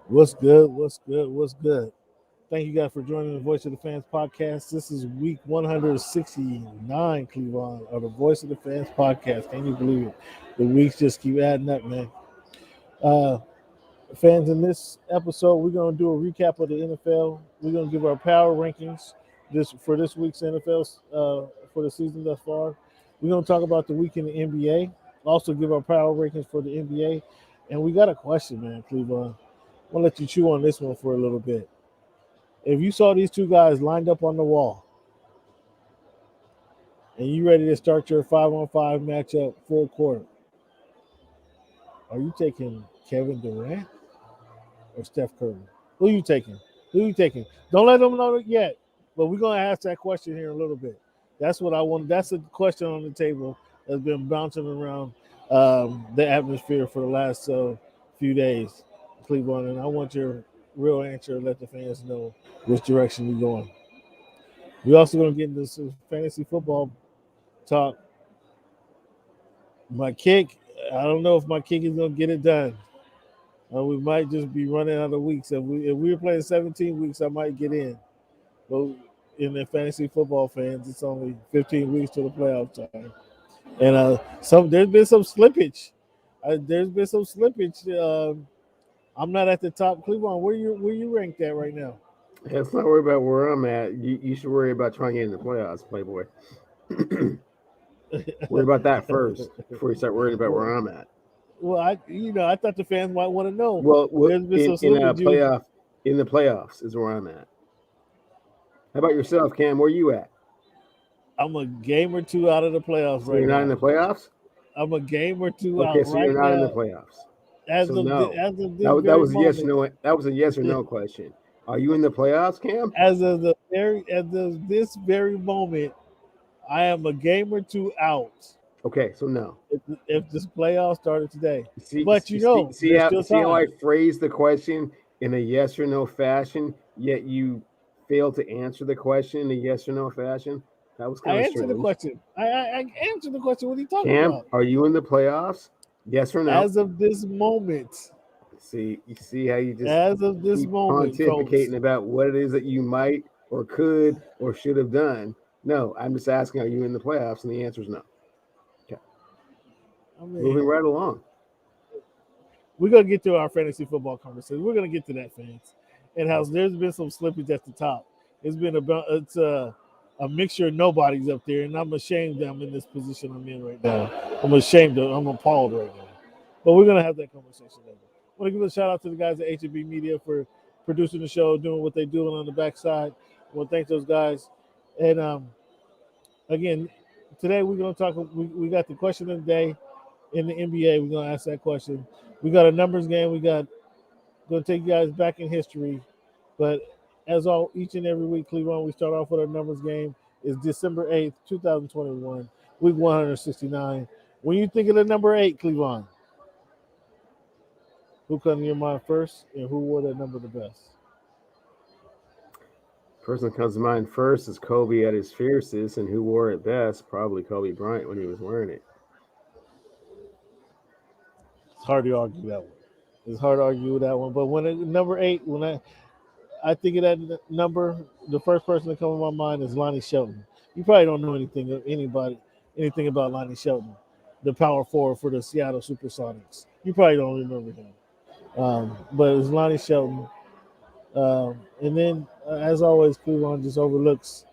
What's good? What's good? What's good? Thank you guys for joining the Voice of the Fans podcast. This is week 169, Cleveland, of the Voice of the Fans podcast. Can you believe it? The weeks just keep adding up, man. Uh, Fans, in this episode, we're going to do a recap of the NFL. We're going to give our power rankings this week's NFL for the season thus far. We're going to talk about the week in the NBA. Also, give our power rankings for the NBA. And we got a question, man, Cleveland. I'm going to let you chew on this one for a little bit. If you saw these two guys lined up on the wall and you ready to start your 5-on-5 matchup full court, are you taking Kevin Durant or Steph Curry? Who are you taking? Who are you taking? Don't let them know it yet, but we're going to ask that question here in a little bit. That's what I want. That's a question on the table that's been bouncing around the atmosphere for the last few days, Cleveland, and I want your real answer. Let the fans know which direction we're going. We're also going to get into some fantasy football talk. My kick, I don't know if my kick is going to get it done. We might just be running out of weeks. If we were playing 17 weeks, I might get in. But in the fantasy football fans, it's only 15 weeks to the playoff time. And there's been some slippage. There's been some slippage. I'm not at the top. Cleveland, where you ranked at right now? Let's not worry about where I'm at. You should worry about trying to get in the playoffs, Playboy. Worry about that first before you start worrying about where I'm at. Well, I thought the fans might want to know. Well, There's been some in a slippage. playoff in the playoffs is where I'm at. How about yourself, Cam? Where you at? I'm a game or two out of the playoffs So right you're not in now. the playoffs? I'm a game or two Okay, out so right you're not in the now. playoffs. As So of no, as of this that very was a yes moment, no. That was a yes or no question. Are you in the playoffs, Cam? as of this very moment, I am a game or two out. Okay, so no. If this playoff started today, See, but there's still see how time. I phrased the question in a yes or no fashion, yet you failed to answer the question in a yes or no fashion. That was I kind of answered the strange. question. I answered the question. What are you talking Cam, about? are you in the playoffs? Yes or no? As of this moment, See, you see how you just as of this keep moment, folks. pontificating about what it is that you might or could or should have done. No, I'm just asking, are you in the playoffs? And the answer is no. Okay, I moving mean, right along. we're gonna get to our fantasy football conversation. We're gonna get to that, fans. And how there's been some slippage at the top. It's a mixture of nobodies up there, and I'm ashamed that I'm in this position I'm in right now. I'm appalled right now. But we're gonna have that conversation later. I want to give a shout out to the guys at HB Media for producing the show, doing what they're doing on the backside. I want to thank those guys. And again, today we're gonna talk. We got the question of the day in the NBA. We're gonna ask that question. We got a numbers game. We got going to take you guys back in history. But as all each and every week, Cleveland, we start off with our numbers game. It's December 8th, 2021, week 169. When you think of the number 8, Cleveland, who comes to your mind first and who wore that number the best? Person that comes to mind first is Kobe at his fiercest, and who wore it best? Probably Kobe Bryant when he was wearing it. It's hard to argue that one. It's hard to argue with that one. But number 8, when I think of that number, the first person that comes to my mind is Lonnie Shelton. You probably don't know anything about Lonnie Shelton, the power forward for the Seattle Supersonics. You probably don't remember him. But it's Lonnie Shelton. And then, as always, Cleveland just overlooks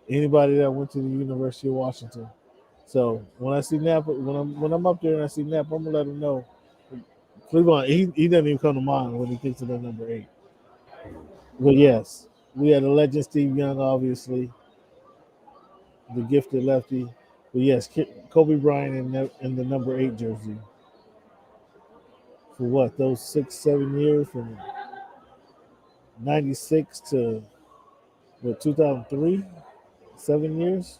anybody that went to the University of Washington. So when I see Napa, when I'm up there and I see Napa, I'm gonna let him know. Cleveland, he doesn't even come to mind when he thinks of that number 8. But yes, we had a legend, Steve Young, obviously, the gifted lefty. But yes, Kobe Bryant in the number 8 jersey for what, those 6, 7 years from '96 to what, 2003, 7 years.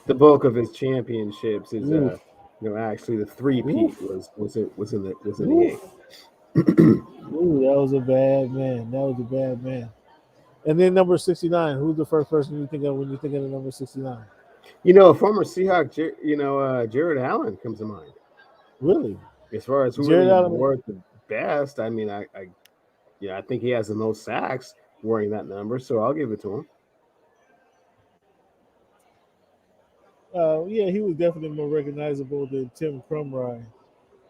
The bulk of his championships is Oof, actually the three oof, peat was in the oof. eight. Ooh, that was a bad man. That was a bad man. And then number 69. Who's the first person you think of when you think of the number 69? A former Seahawk, Jared Allen comes to mind Really, as far as who Jared really Allen. wore it the best. I mean, I think he has the most sacks wearing that number, so I'll give it to him. Yeah, he was definitely more recognizable than Tim Crumry.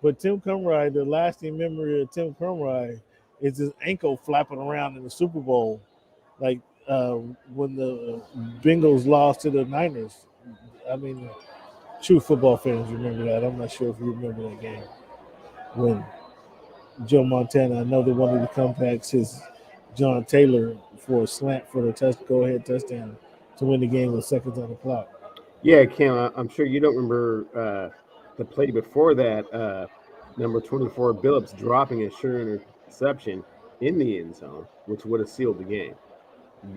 But Tim Crumry, the lasting memory of Tim Crumry is his ankle flapping around in the Super Bowl, like uh, when the Bengals lost to the Niners. I mean, true football fans remember that. I'm not sure if you remember that game when Joe Montana, another one of the comebacks, his John Taylor for a slant for the go ahead touchdown to win the game with seconds on the clock. Yeah, Cam, I'm sure you don't remember the play before that. Number 24, Billups dropping a sure interception in the end zone, which would have sealed the game.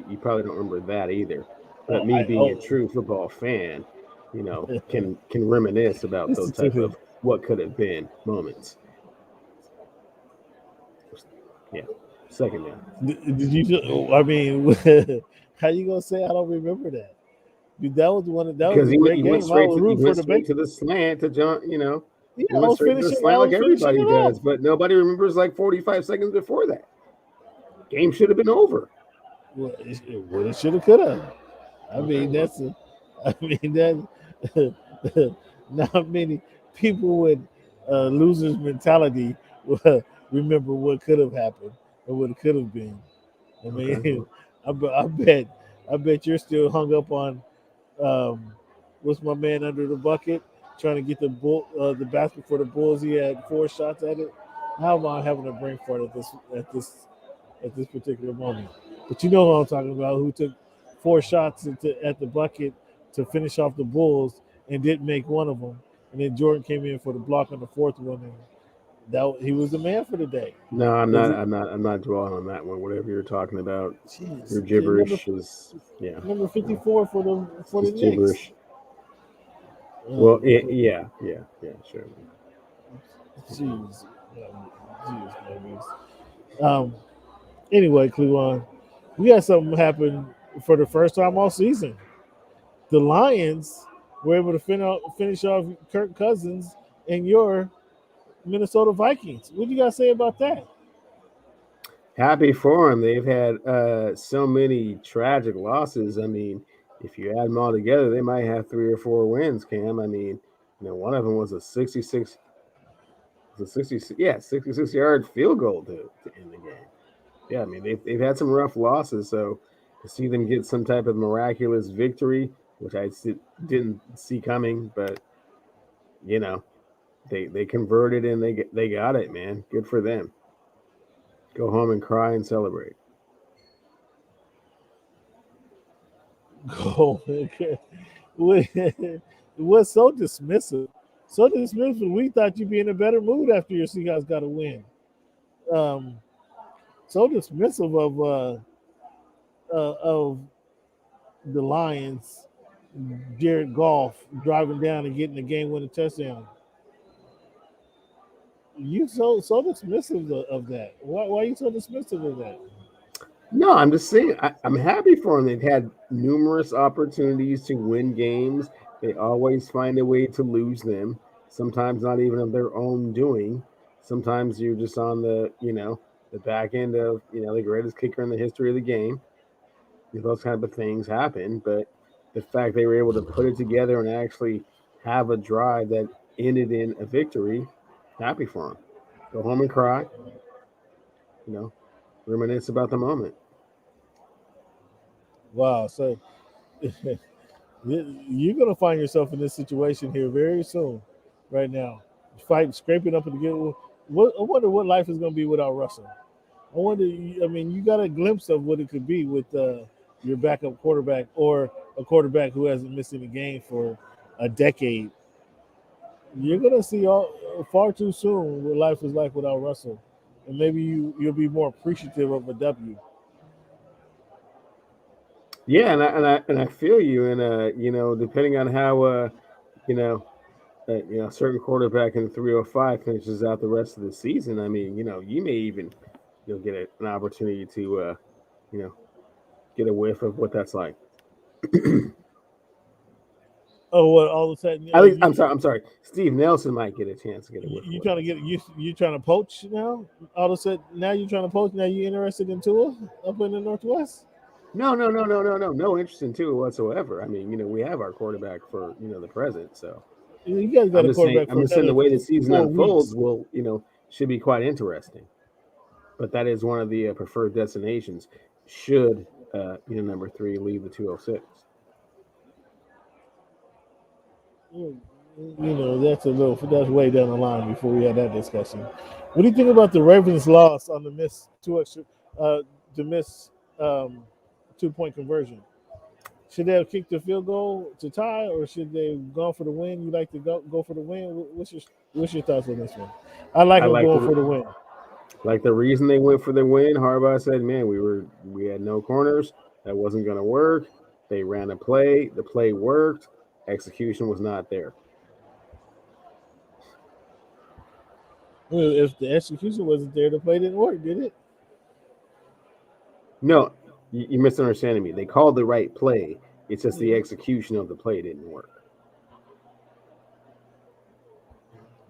You probably don't remember that either. But Oh, me I being a oh, true football fan, can reminisce about those listen to type him. of what could have been moments. Yeah, second down. Did you? I mean, how you gonna say I don't remember that? Dude, that was one. That was Because a great you went game. I straight was to you rooting for went the straight Bengals. to the slant to John. Yeah, You went straight to the I slant like was finishing everybody it does, off. but nobody remembers like 45 seconds before that. Game should have been over. Well, it should have, could have. I Okay, mean, well, that's. I mean, that. Not many people with losers mentality will remember what could have happened or what it could have been. I okay, mean, well, I bet you're still hung up on um, what's my man under the bucket trying to get the basket for the Bulls. He had 4 shots at it. How am I having a brain fart at this particular moment? But you know who I'm talking about, who took 4 shots at the bucket to finish off the Bulls and didn't make one of them, and then Jordan came in for the block on the fourth one, and that he was the man for the day. no, I'm Because not. I'm not dwelling on that one. Whatever you're talking about, jeez, your kid, gibberish is yeah, number no, 54 it's for the just Knicks. gibberish. Well, Oh, yeah, sure. jeez, jeez, babies. Um. Anyway, Cleveland, we had something happen for the first time all season. The Lions were able to finish off Kirk Cousins and your Minnesota Vikings. What do you guys say about that? Happy for them. They've had so many tragic losses. I mean, if you add them all together, they might have 3 or 4 wins. Cam. I mean, one of them was a 66, was a 66, yeah, 66-yard field goal to end the game. Yeah, I mean they've had some rough losses, so to see them get some type of miraculous victory, which didn't see coming, but you know they converted and they got it, man. Good for them. Go home and cry and celebrate. Go. What's so dismissive? So dismissive. We thought you'd be in a better mood after your Seahawks got a win. Um, so dismissive of the Lions. Jared Goff driving down and getting the game-winning touchdown. You so dismissive of that. Why are you so dismissive of that? No, I'm just saying I'm happy for them. They've had numerous opportunities to win games. They always find a way to lose them. Sometimes not even of their own doing. Sometimes you're just on the back end of the greatest kicker in the history of the game. Those kind of things happen, but the fact they were able to put it together and actually have a drive that ended in a victory, happy for them. Go home and cry. You know, reminisce about the moment. Wow. So you're gonna find yourself in this situation here very soon, right now, fighting, scraping up again. I wonder what life is gonna be without Russell. I wonder. I mean, you got a glimpse of what it could be with your backup quarterback or a quarterback who hasn't missed any game for a decade. You're gonna see far too soon what life is like without Russell, and maybe you'll be more appreciative of a W. Yeah, and I feel you, and depending on how you know a certain quarterback in 305 finishes out the rest of the season. I mean, you may even get an opportunity to you know get a whiff of what that's like. Oh, what all of a sudden At least, I'm sorry. Steve Nelson might get a chance to get a whiff of you what trying I'm to get saying. you trying to poach now? All of a sudden now you're trying to poach. Now you interested in Tua up in the Northwest? No, no, no, no, no, no, no interest in Tua whatsoever. I mean, we have our quarterback for the present. So You guys got I'm a just saying, quarterback for the another way the season 4 weeks. unfolds will should be quite interesting. But that is one of the preferred destinations. Should number three leave the 206? That's way down the line before we had that discussion. What do you think about the Ravens' loss on the miss two extra, the miss 2 point conversion? Should they have kicked the field goal to tie, or should they have gone for the win? You like to go for the win? What's your thoughts on this one? I like I them like going the for the win. reason they went for the win. Harbaugh said, "Man, we had no corners. That wasn't going to work. They ran a play. The play worked. Execution was not there." Well, if the execution wasn't there, the play didn't work, did it? No, you misunderstanding me. They called the right play. It's just the Yeah. execution of the play didn't work.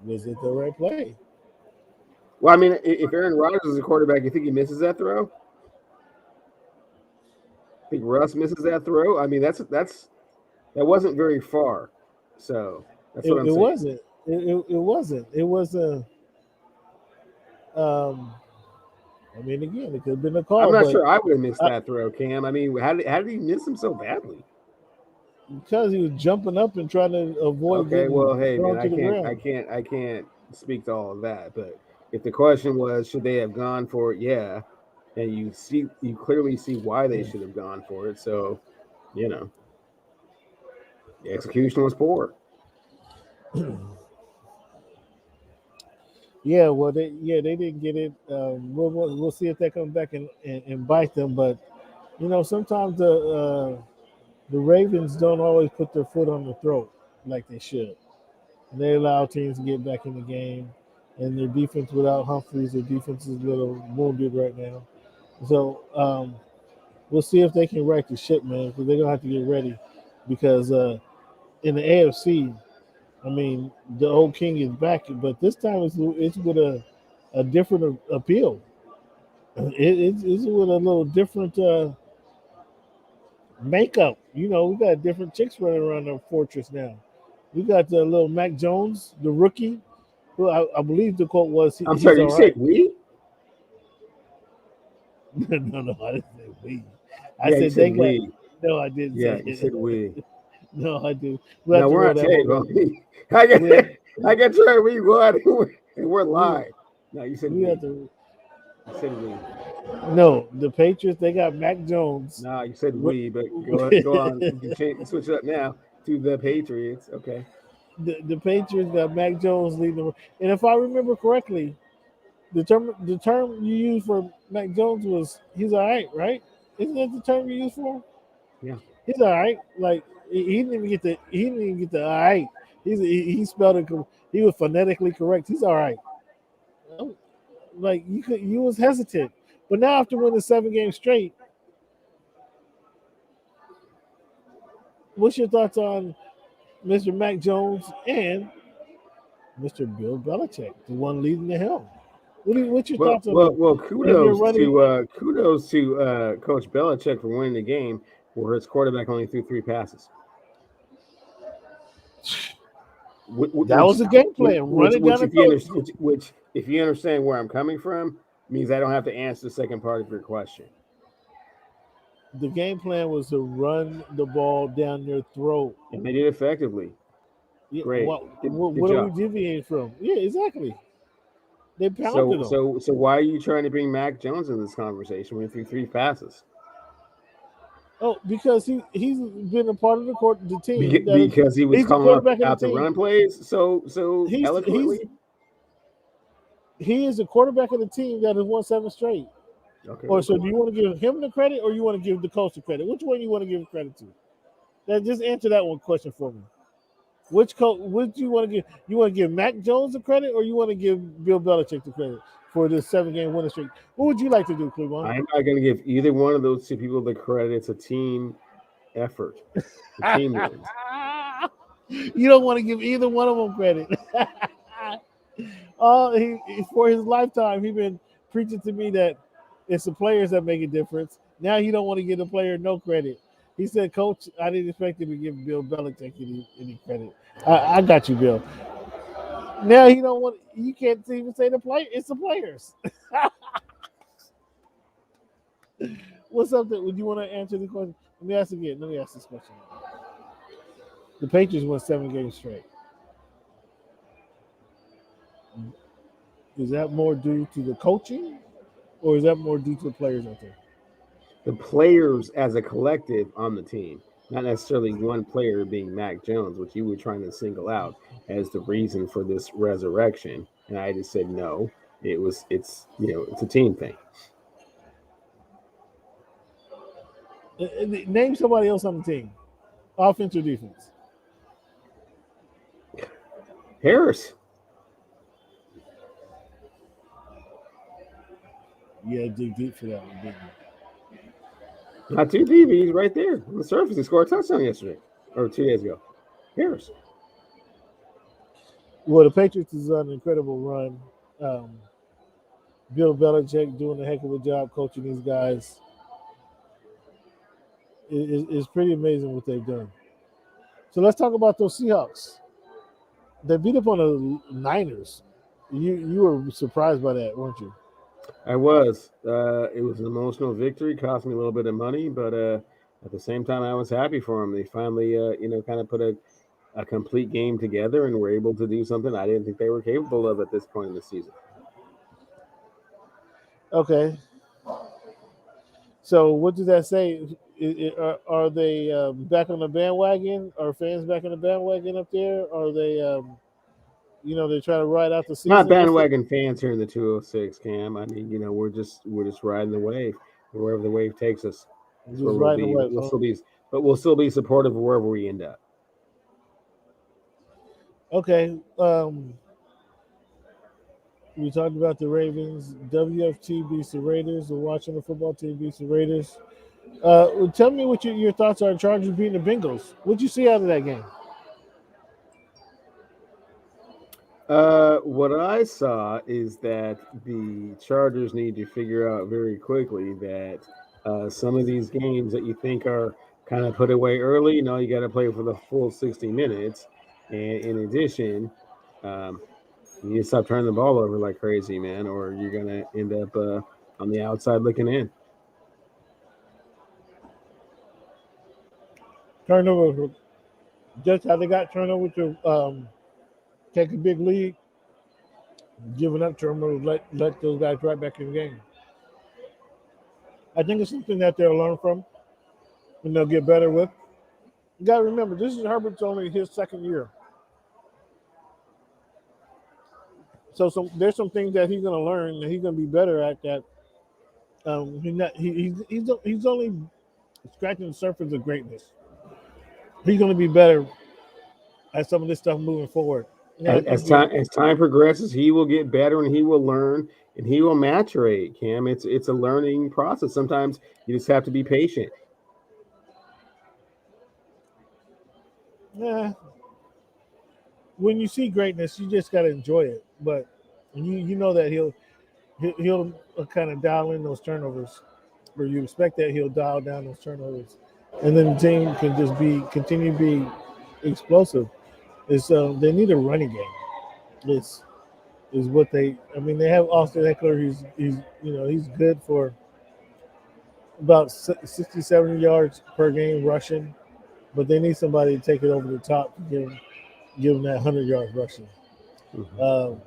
Was it the right play? Well, I mean, if Aaron Rodgers is a quarterback, you think he misses that throw? Think Russ misses that throw? I mean, that wasn't very far. So that's what I'm It saying. wasn't. It wasn't. It was a. Um, I mean, again, it could have been a I'm call, not but sure I would have missed I, that throw, Cam. I mean, how did he miss him so badly? because he was jumping up and trying to avoid Okay, getting well, hey, man, thrown to the ground. I can't speak to all of that. But if the question was, should they have gone for it? Yeah, and you clearly see why they should have gone for it. So, you know, the execution was poor. Yeah, well, they didn't get it. We'll see if that comes back and bite them. But sometimes the Ravens don't always put their foot on the throat like they should. And they allow teams to get back in the game. And their defense without Humphreys, their defense is a little wounded right now. So we'll see if they can right the ship, man, because they're gonna have to get ready. Because in the AFC, I mean, the old king is back, but this time it's with a different appeal. It's with a little different makeup. We got different chicks running around the fortress now. We got the little Mac Jones, the rookie, who I believe the quote was I'm he's sorry, you all said right. we? No, I didn't say we. I Yeah, you said said they got. we. No, I didn't Yeah, say you said it. we. No, I do. We have No, to we're roll on that tape, one back. homie. I got We have, I got to rewind, and we're we live. No, you said we have we. to. You said we. No, the Patriots they got Mac Jones. No, you said we, but go on. You can switch it up now to the Patriots. Okay. The Patriots got Mac Jones leading them. And if I remember correctly, the term you used for Mac Jones was he's all right, right? Isn't that the term you used for him? Yeah. He's all right. Like he didn't even get the all right. He spelled it. He was phonetically correct. He's all right. Like you was hesitant, but now after winning 7 games straight, what's your thoughts on Mr. Mac Jones and Mr. Bill Belichick, the one leading the helm? What's your Well, thoughts on well, them? well. And they're running. Kudos to Coach Belichick for winning the game, where his quarterback only threw 3 passes. Which, That was the game plan. Run it down which the if you throat. understand, which if you understand where I'm coming from, means I don't have to answer the second part of your question. The game plan was to run the ball down their throat. And they did effectively. Yeah, Great. Good what are we job. deviating from? Yeah, exactly. They pounded So them so so why are you trying to bring Mac Jones in this conversation when he threw 3 passes? Oh, because he's been a part of the team that is Because he was he's the calling quarterback of the out the team. run plays so He's eloquently. he is the quarterback of the team that has won 7 straight. Okay, Or well, so cool. do you want to give him the credit or you want to give the coach the credit? Which one you want to give credit to? Now just answer that one question for me. Which coach would you want to give? You want to give Mac Jones the credit or you want to give Bill Belichick the credit for this 7 game winning streak? What would you like to do, Cleveland? I'm not going to give either one of those 2 people the credit. It's a team effort. The team wins. You don't want to give either one of them credit. For his lifetime, he been preaching to me that it's the players that make a difference. Now he don't want to give the player no credit. He said, "Coach, I didn't expect him to give Bill Belichick any credit. I got you, Bill." Now he don't want. You can't even say the play. It's the players. What's up? Would you want to answer the question? Let me ask again. Let me ask this question. The Patriots won 7 games straight. Is that more due to the coaching, or is that more due to the players out there? The players as a collective on the team, not necessarily one player being Mac Jones, which you were trying to single out as the reason for this resurrection. And I just said no. It's a team thing. Name somebody else on the team, offense or defense. Harris, Yeah, dig deep for that one, didn't not too deep. He's right there on the surface. He scored a touchdown yesterday or 2 days ago. Harris. you? Well, the Patriots is on an incredible run. Um, Bill Belichick doing a heck of a job coaching these guys. It's pretty amazing what they've done. So let's talk about those Seahawks. They beat up on the Niners. You were surprised by that, weren't you? I was. It was an emotional victory. Cost me a little bit of money, but at the same time, I was happy for them. They finally, kind of put a complete game together and were able to do something I didn't think they were capable of at this point in the season. Okay. So what does that say? Are they back on the bandwagon? Are fans back on the bandwagon up there? Are they, they're trying to ride out the Not season? What's the bandwagon fans here in the 206, Cam. I mean, we're just riding the wave, wherever the wave takes us. That's where just we'll riding the be. wave? Huh? We'll still be supportive of wherever we end up. Okay. We talked about the Ravens. WFT beats the Raiders. The Washington football team beats the Raiders. Tell me what your thoughts are on Chargers beating the Bengals. What'd you see out of that game? What I saw is that the Chargers need to figure out very quickly that some of these games that you think are kind of put away early, you got to play for the full 60 minutes. And in addition, um, you need to stop turning the ball over like crazy, man, or you're going to end up on the outside looking in. Turnover. Just how they got turnover to take a big lead, giving up turnovers, let those guys right back in the game. I think it's something that they'll learn from and they'll get better with. You got to remember, this is Herbert's only his second year. So there's some things that he's going to learn and he's going to be better at that. He's only scratching the surface of greatness. He's going to be better at some of this stuff moving forward. And I As, think as time as time progresses, he will get better and he will learn and he will maturate. Cam, it's a learning process. Sometimes you just have to be patient. yeah, when you see greatness, you just got to enjoy it. But you know that he'll kind of dial in those turnovers, or you expect that he'll dial down those turnovers, and then the team can just continue to be explosive. It's they need a running game. It's is what they. I mean, they have Austin Eckler. He's good for about 60, 70 yards per game rushing, but they need somebody to take it over the top to give them that 100 yards rushing. Mhm. Um,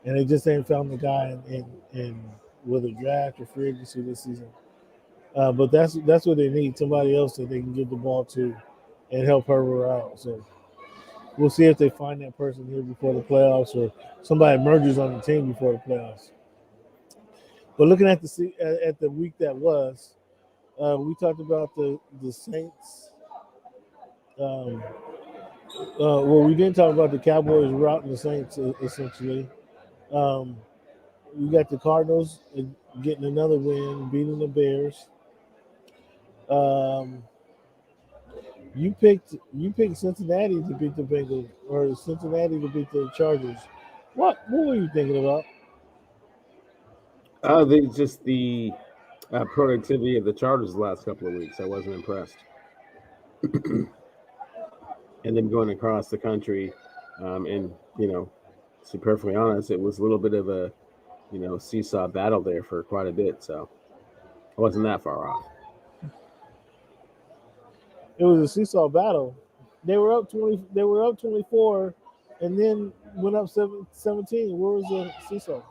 and they just ain't found the guy in whether draft or free agency this season. But that's what they need, somebody else that they can give the ball to and help her out. So we'll see if they find that person here before the playoffs or somebody emerges on the team before the playoffs. But looking at the week that was, we talked about the Saints. Um, well, we didn't talk about the Cowboys routing the Saints essentially. Um, we got the Cardinals getting another win, beating the Bears. Um, You picked Cincinnati to beat the Bengals or Cincinnati to beat the Chargers. What were you thinking about? Just the productivity of the Chargers the last couple of weeks. I wasn't impressed. And then going across the country, and to be perfectly honest, it was a little bit of a seesaw battle there for quite a bit. So I wasn't that far off. It was a seesaw battle. They were up 20. They were up 24, and then went up 17. Where was the seesaw?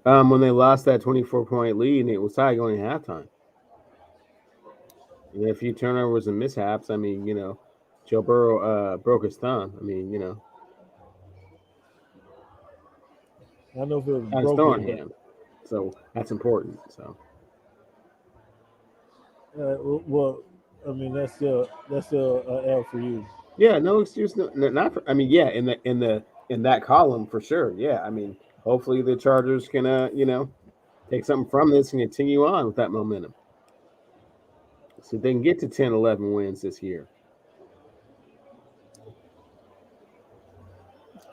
When they lost that 24-point lead and it was tied going to halftime, and a few turnovers and mishaps. I mean, Joe Burrow broke his thumb. I mean, I don't know if it was on his throwing broken, but hand. So that's important. So well, I mean that's still an L for you. yeah, no excuse. Not for, I mean, yeah, in that column for sure. Yeah, I mean, hopefully the Chargers can take something from this and continue on with that momentum, so they can get to 10, 11 wins this year.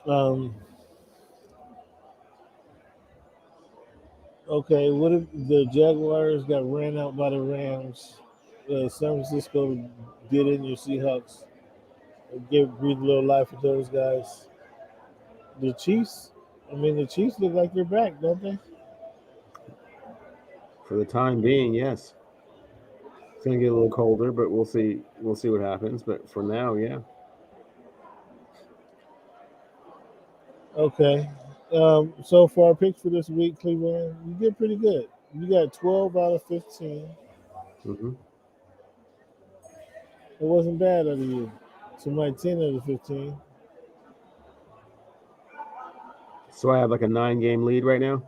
Um, okay, what if the Jaguars got ran out by the Rams? San Francisco did in your Seahawks. Breathe a little life into those guys. The Chiefs, I mean, the Chiefs look like they're back, don't they? For the time being, yes, it's going to get a little colder, but we'll see. We'll see what happens. But for now, yeah. Okay. So for our picks for this week, Cleveland, you did pretty good. You got 12 out of 15. Hmm. It wasn't bad out of you. So my 10 out of 15. So I have like a 9-game lead right now.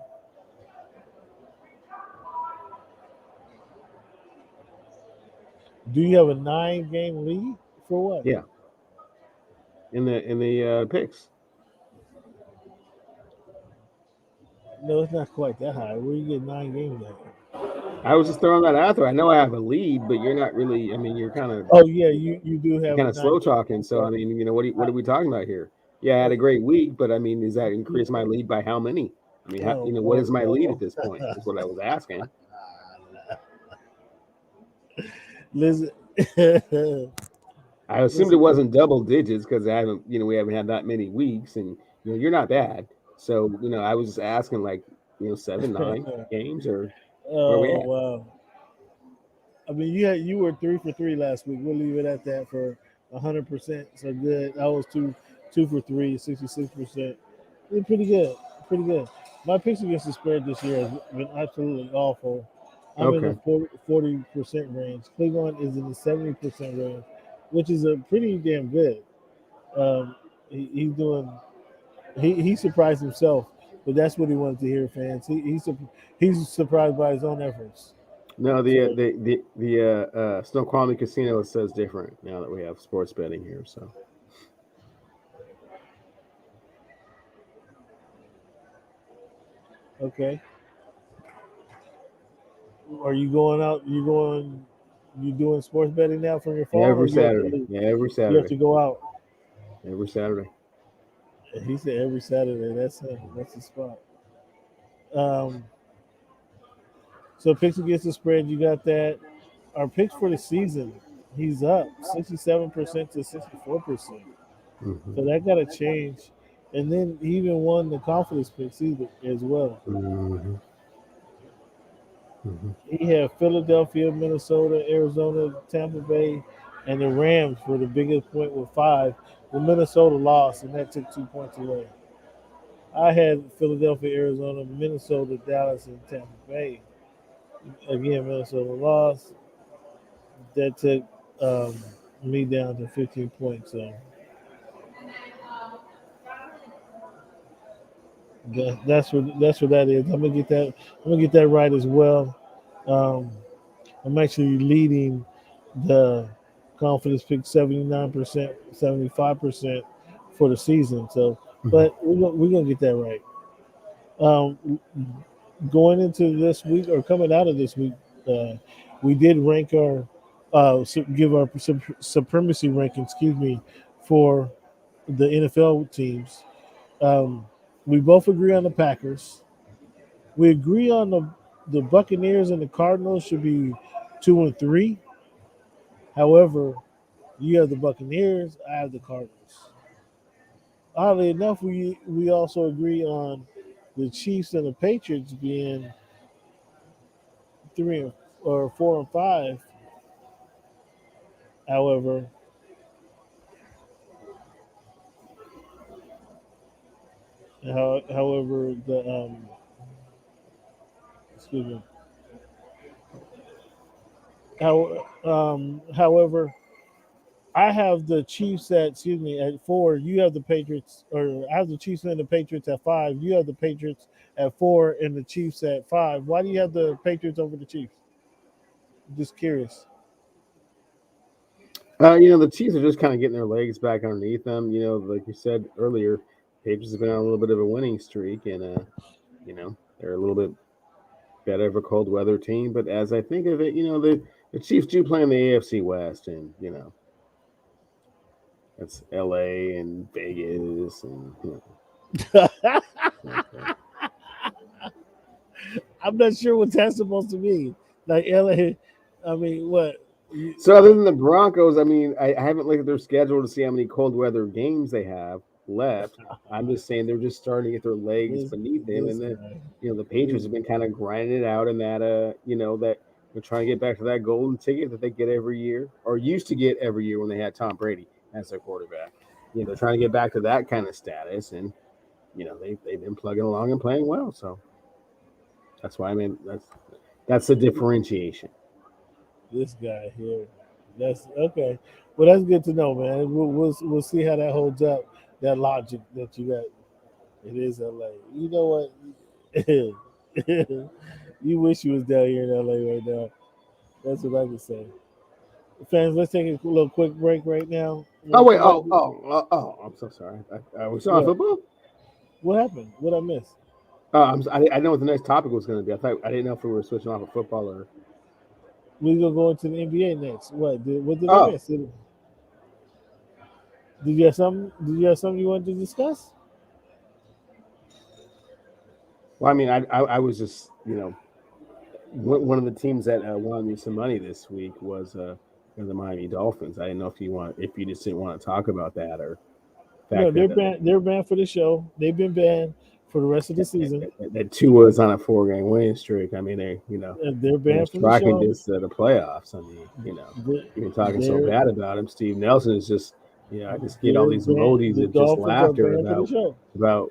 Do you have a 9-game lead for what? Yeah, in the picks. No, it's not quite that high. Where you get 9 games at? I was just throwing that out there. I know I have a lead, but you're not really. I mean, you're kind of Oh yeah, you do you're have kind a of slow 9 game. talking. So I mean, what I, are we talking about here? Yeah, I had a great week, but I mean, does that increase my lead by how many? I mean, oh what boy, is my lead at no. this point? Is what I was asking. Listen, I assumed it listen. wasn't double digits because I haven't, we haven't had that many weeks, and you're not bad. So I was just asking like, 7, 9 games, or where we Oh at? wow. I mean, you were 3 for 3 last week. We'll leave it at that for 100%. So good. I was two for three, 66%. Pretty good, pretty good. My picks against the spread this year has been absolutely awful. I'm in the Okay. 40% range. Cleveland is in the 70% range, which is a pretty damn good. He's doing. He surprised himself, but that's what he wanted to hear, fans. He's surprised by his own efforts. No, the So Snoqualmie Casino says different now that we have sports betting here. So okay, are you going out? You going? You doing sports betting now from your phone, or every you have to Saturday, leave? yeah, every You have Saturday, to go out. every Saturday. He said every Saturday. That's him. That's the spot. Um, so picks against the spread, you got that. Our picks for the season, he's up 67% to 64%. Hmm. So that got to change. And then he even won the confidence picks either as well. Hmm. Hmm. He had Philadelphia, Minnesota, Arizona, Tampa Bay, and the Rams for the biggest point with 5. Well, Minnesota lost, and that took 2 points away. I had Philadelphia, Arizona, Minnesota, Dallas, and Tampa Bay. Again, Minnesota lost. That took um, me down to 15 points. So that's what that is. I'm gonna get that. I'm gonna get that right as well. Um, I'm actually leading the confidence pick 79%, 75% for the season. So, Hmm. but we're gonna get that right. Um, Going into this week or coming out of this week, uh, we did rank our. give our supremacy ranking, excuse me, for the NFL teams. Um, we both agree on the Packers. We agree on the Buccaneers and the Cardinals should be 2 and 3. However, you have the Buccaneers, I have the Cardinals. Oddly enough, we also agree on the Chiefs and the Patriots being 4 and 5. However, however the excuse me. However, I have the Chiefs at excuse me at 4. You have the Patriots, or I have the Chiefs and the Patriots at 5. You have the Patriots at 4 and the Chiefs at 5. Why do you have the Patriots over the Chiefs? Just curious. The Chiefs are just kind of getting their legs back underneath them. Like you said earlier, Patriots have been on a little bit of a winning streak, and they're a little bit better of a cold weather team. But as I think of it, the Chiefs do play in the AFC West, and that's LA and Vegas, and okay. I'm not sure what that's supposed to mean. Like LA, I mean, what? So other than the Broncos, I mean, I haven't looked at their schedule to see how many cold weather games they have left. I'm just saying they're just starting to get their legs This beneath them, this and guy. the This, Patriots have been kind of grinding it out in that that they're trying to get back to that golden ticket that they get every year, or used to get every year when they had Tom Brady as their quarterback. They're trying to get back to that kind of status, and they've been plugging along and playing well. So that's why that's the differentiation. this guy here. That's okay. Well, that's good to know, man. We'll see how that holds up. That logic that you got. It is LA. You know what? You wish you was down here in LA right now. That's what I can say. Fans, let's take a little quick break right now. When Oh we wait! come back, Oh! I'm so sorry. We still on what? football. What happened? What I miss? I didn't know what the next topic was going to be. I didn't know if we were switching off of football or. We gonna go into the NBA next. What did I Oh, miss? Did you have something? Did you have something you wanted to discuss? well, I mean, I was just one of the teams that won me some money this week was the Miami Dolphins. I didn't know if you just didn't want to talk about that or the No, fact that They're banned for the show. They've been banned for the rest of the season. that two was on a 4 game winning streak. I mean, They're they're banned from the striking show. this the playoffs. I mean, you've been talking so They're bad about him. Steve Nelson is just I just get all they're these banned. emojis The of just Dolphins are laughter banned for the show. about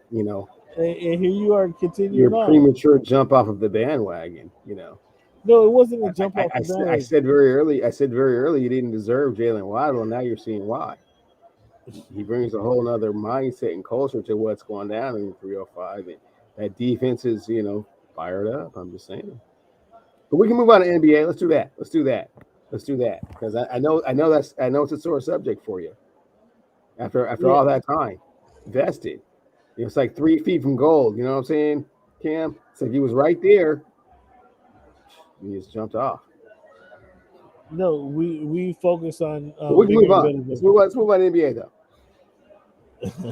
And here you are your continuing on. premature jump off of the bandwagon. No, it wasn't a jump off the I bandwagon. said very early. I said very early you didn't deserve Jalen Waddle, and now you're seeing why. He brings a whole other mindset and culture to what's going down in the 305. And that defense is fired up. I'm just saying. But we can move on to NBA. Let's do that. Let's do that because I know it's a sore subject for you after Yeah, all that time invested. It's like 3 feet from gold. You know what I'm saying, Cam? It's like he was right there. He just jumped off. no, we focus on But we can bigger move and on. better Let's move on to NBA though. things.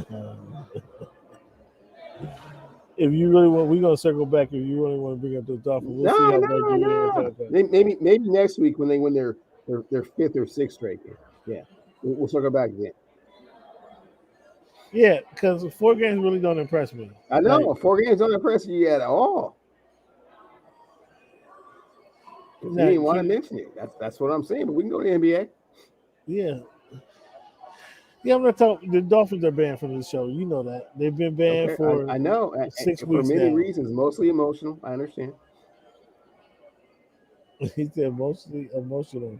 If you really want, we're gonna circle back. If you really want to bring up the Dolphins, we'll see No, how bad no, you really want to no. talk about it. Maybe next week when they win their fifth or sixth straight game. Yeah, we'll circle back again. Yeah, because 4 games really don't impress me. I Like, know 4 games don't impress you at all because he now, didn't want to mention it. That's what I'm saying. But we can go to NBA. yeah, yeah. I'm not talking. The Dolphins are banned from the show. You know that they've been banned Okay, for I know six for weeks many now. reasons, mostly emotional. I understand. He said mostly emotional.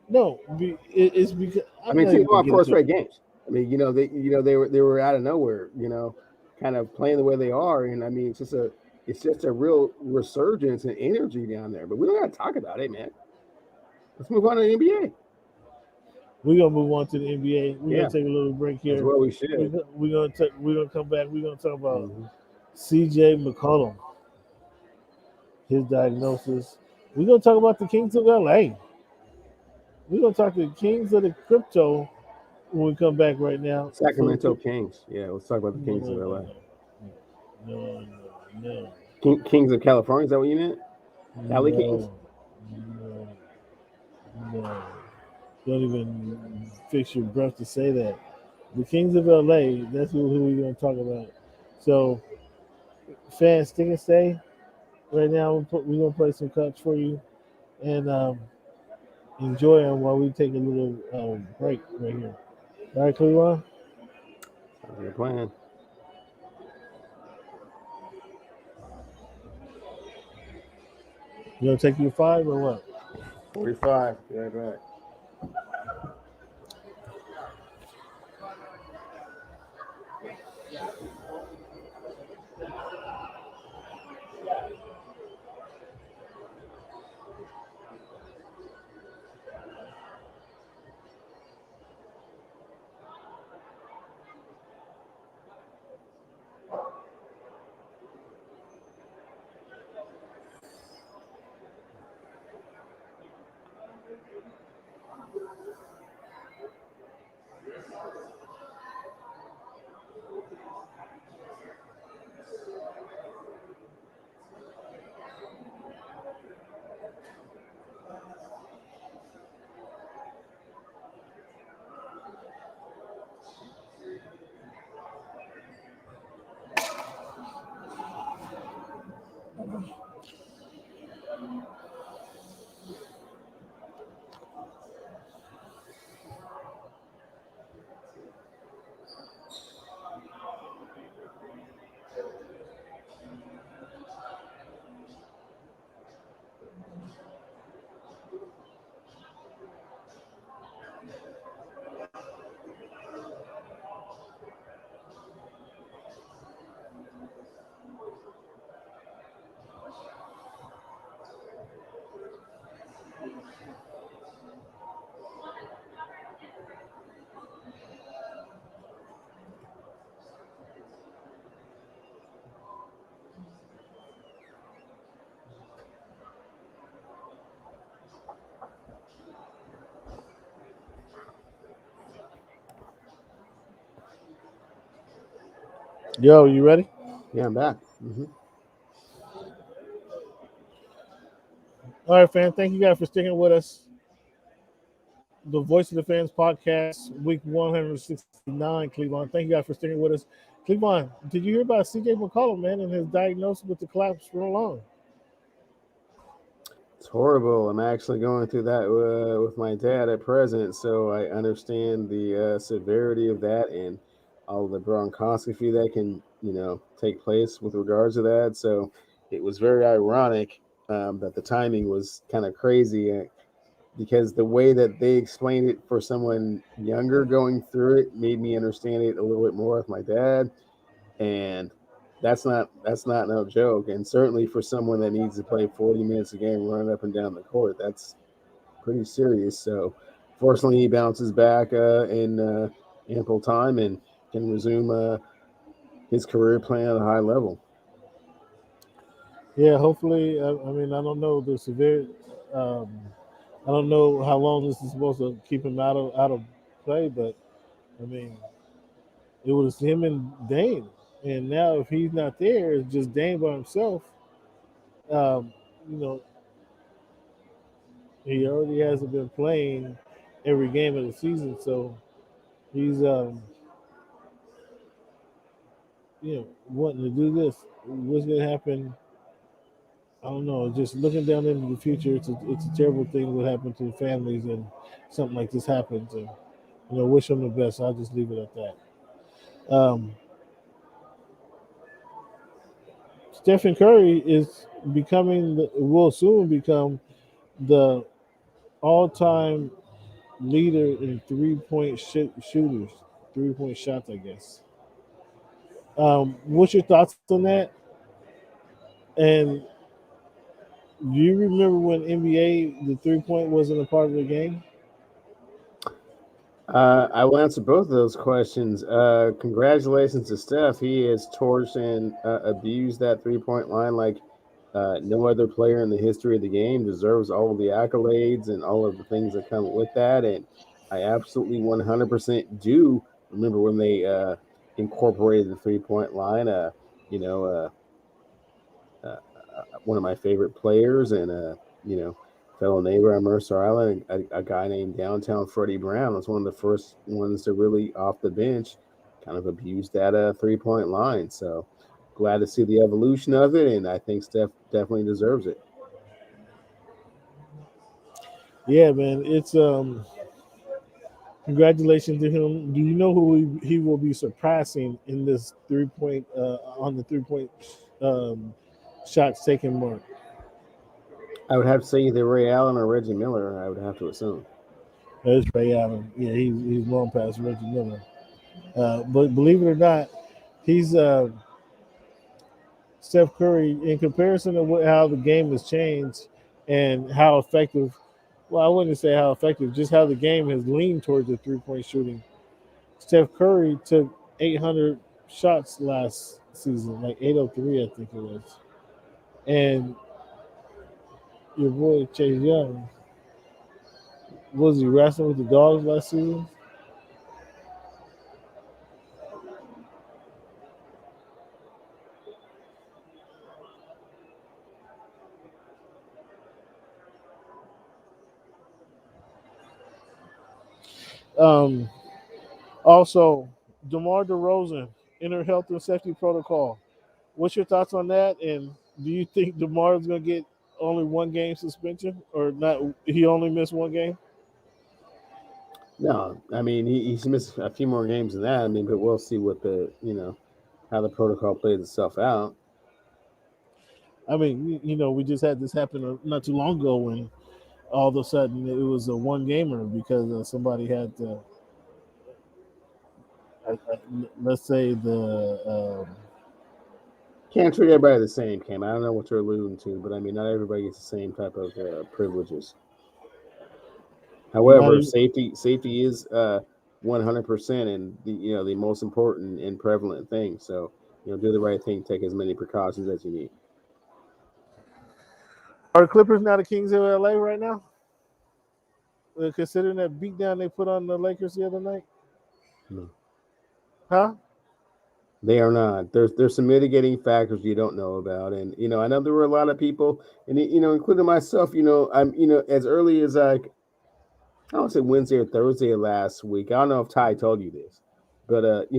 No, it's because I I'm mean, not think even gonna about get four into it. straight games. I mean, they were out of nowhere. Kind of playing the way they are, and I mean, it's just a real resurgence and energy down there. But we don't got to talk about it, man. Let's move on to the NBA. We're gonna move on to the NBA. We're gonna Yeah, take a little break as here. well we should. We're gonna come back. We're gonna talk about Mm-hmm. C.J. McCollum, his diagnosis. We're gonna talk about the Kings of LA. We're gonna talk to the kings of the crypto when we come back right now. So Sacramento Kings. Yeah, let's talk about the no, Kings no, of no, LA. no, no, Kings of California. Is that what you meant? Cali Kings. no, no, no. Don't even fix your breath to say that. The Kings of LA, that's who we're going to talk about. So, fans, stick and stay. Right now, we're going to play some cuts for you and enjoy them while we take a little break right here. All right, Cleveland? Sounds like a plan. You going to take your five or what? 45. Be right back. Yo, you ready? Yeah, I'm back. All right, fam. Thank you guys for sticking with us. The Voice of the Fans podcast, week 169, Cleveland. Thank you guys for sticking with us. Cleveland, did you hear about CJ McCollum, man, and his diagnosis with the collapse for lung? It's horrible. I'm actually going through that with my dad at present, so I understand the severity of that and all the bronchoscopy that can, take place with regards to that. So it was very ironic that the timing was kind of crazy because the way that they explained it for someone younger going through it made me understand it a little bit more with my dad, and that's not no joke. And certainly for someone that needs to play 40 minutes a game running up and down the court, that's pretty serious. So fortunately he bounces back in ample time and can resume his career playing at a high level. Yeah, hopefully. I mean, I don't know the severe. Um, I don't know how long this is supposed to keep him out of play, but I mean, it was him and Dame, and now if he's not there, it's just Dame by himself. Um, you know, he already hasn't been playing every game of the season, so he's wanting to do this. What's going to happen? I don't know. Just looking down into the future, it's a terrible thing what happened to the families and something like this happens. And wish them the best. I'll just leave it at that. Stephen Curry is will soon become the all-time leader in three-point shooters, 3-point shots, I guess. What's your thoughts on that? And do you remember when NBA the 3-point wasn't a part of the game? I will answer both of those questions. Congratulations to Steph. He has torched and abused that 3-point line like No other player in the history of the game deserves all of the accolades and all of the things that come with that. And I absolutely 100% do remember when they incorporated the 3 point line. You know, uh, One of my favorite players and fellow neighbor on Mercer Island, a guy named Downtown Freddie Brown was one of the first ones to really off the bench kind of abuse that 3 point line. So glad to see the evolution of it, and I think Steph definitely deserves it. Yeah, man. It's congratulations to him. Do you know who he will be surpassing in this 3 point on the 3 point um, shots taken mark? I would have to say either Ray Allen or Reggie Miller. I would have to assume. That's Ray Allen. Yeah, he's long past Reggie Miller. But believe it or not, he's Steph Curry in comparison to how the game has changed and how effective. Well, I wouldn't say how effective, just how the game has leaned towards the 3 point shooting. Steph Curry took 800 shots last season, like 803, I think it was. And your boy Chase Young, was he wrestling with the dogs last season? Um, Also, DeMar DeRozan, inner health and safety protocol. What's your thoughts on that? And do you think DeMar is going to get only 1 game suspension or not? He only missed 1 game? No, I mean he's missed a few more games than that. I mean, but we'll see what the how the protocol plays itself out. I mean, we just had this happen not too long ago when all of a sudden it was a 1 gamer because somebody had to, let's say Can't treat everybody the same, Cam. I don't know what you're alluding to, but I mean, not everybody gets the same type of privileges. not However, even, safety is 100% and the most important and prevalent thing. So do the right thing, take as many precautions as you need. are the Clippers now the Kings of LA right now? Considering that beatdown they put on the Lakers the other night, No, huh? they are not. There's some mitigating factors you don't know about, and I know there were a lot of people, and including myself. I'm as early as I don't say Wednesday or Thursday of last week. I don't know if Ty told you this, but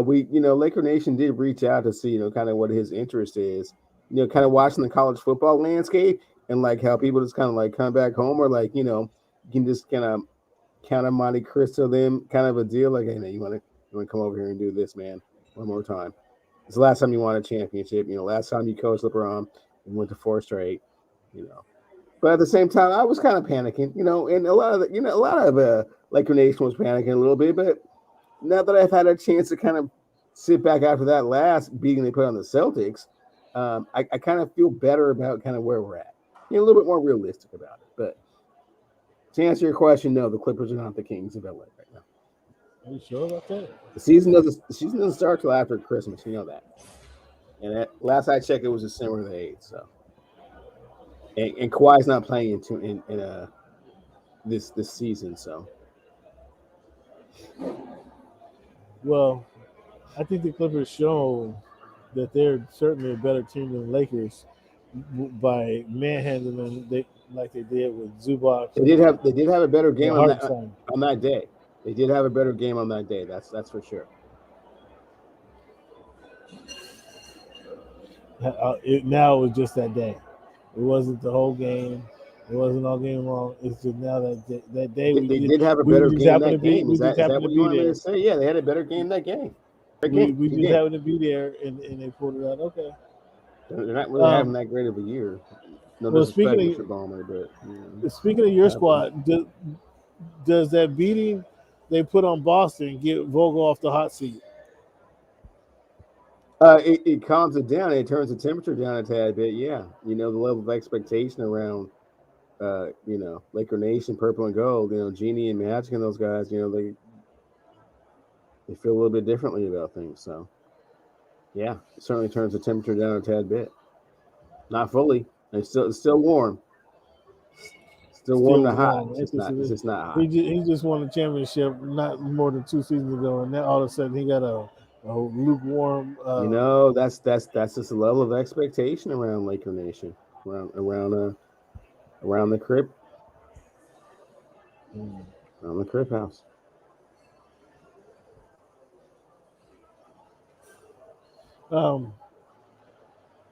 we Laker Nation did reach out to see kind of what his interest is. Kind of watching the college football landscape and like how people just kind of like come back home or like you can just kind of Monte Cristo them kind of a deal. Like, hey man, you want to come over here and do this, man, one more time. It's the last time you won a championship. Last time you coached LeBron and went to four straight. You know, but at the same time, I was kind of panicking, and a lot of Laker Nation was panicking a little bit. But now that I've had a chance to kind of sit back after that last beating they put on the Celtics, I kind of feel better about kind of where we're at. A little bit more realistic about it. But to answer your question, no, the Clippers are not the Kings of LA right now. Are you sure about that? The season doesn't start till after Christmas. You know that. And last I checked, it was December the 8th. So, and Kawhi's not playing in this season. So Well, I think the Clippers show that they're certainly a better team than the Lakers by manhandling them like they did with Zubac they did have a better game and Hartenstein. on that day. They did have a better game on that day. That's for sure. Now it was just that day. It wasn't the whole game. It wasn't all game long. It's just now that day They did have a we better just game happened to that be game. we Is just that is that happened to what you be wanted me to there. say? Yeah, they had a better game that game. Great game. We Good just game. happened to be there and they pulled it out. Okay. They're not really having Um, that great of a year. No well, disrespect, Mr. Ballmer, but speaking of your happens. squad, does that beating they put on Boston get Vogel off the hot seat? It calms it down. It turns the temperature down a tad bit. Yeah, the level of expectation around Laker Nation, Purple and Gold. Genie and Magic and those guys. They feel a little bit differently about things. So yeah, it certainly turns the temperature down a tad bit. Not fully. It's still warm. Still warm Still to hot. warm. It's just not. It's Interesting. just not hot. He just won a championship not more than 2 seasons ago, and now all of a sudden he got a lukewarm. That's just a level of expectation around Laker Nation, around the crib, Mm. around the crib house. um,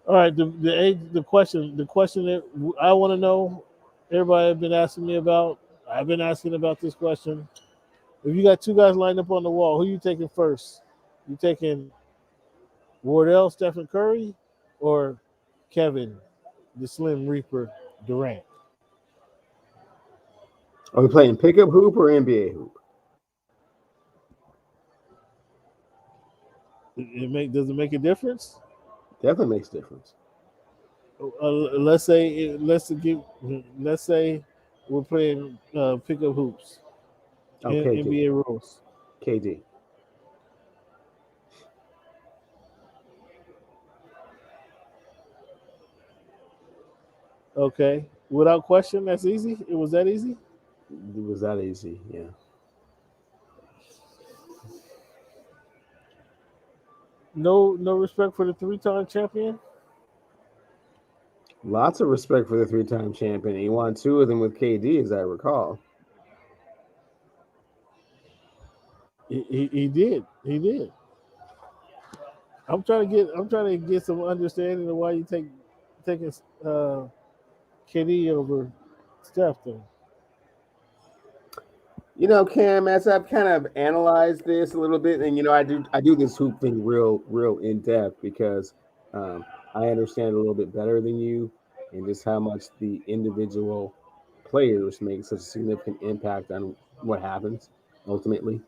all right, the question that I want to know, everybody have been asking me about. I've been asking about this question. If you got two guys lined up on the wall, who you taking first? You taking Wardell, Stephen Curry, or Kevin, the Slim Reaper Durant? Are we playing pickup hoop or NBA hoop? Does it make a difference? Definitely makes difference. Let's say we're playing pickup hoops Oh, in KD, NBA rules. KD. Okay, without question, that's easy. It was that easy. It was that easy. Yeah. No respect for the three-time champion. Lots of respect for the three-time champion. He won two of them with KD, as I recall. He did. He did. I'm trying to get some understanding of why you taking KD over Steph. Then Cam, as I've kind of analyzed this a little bit, and I do this hoop thing real in depth because um, I understand a little bit better than you, and just how much the individual players make such a significant impact on what happens ultimately.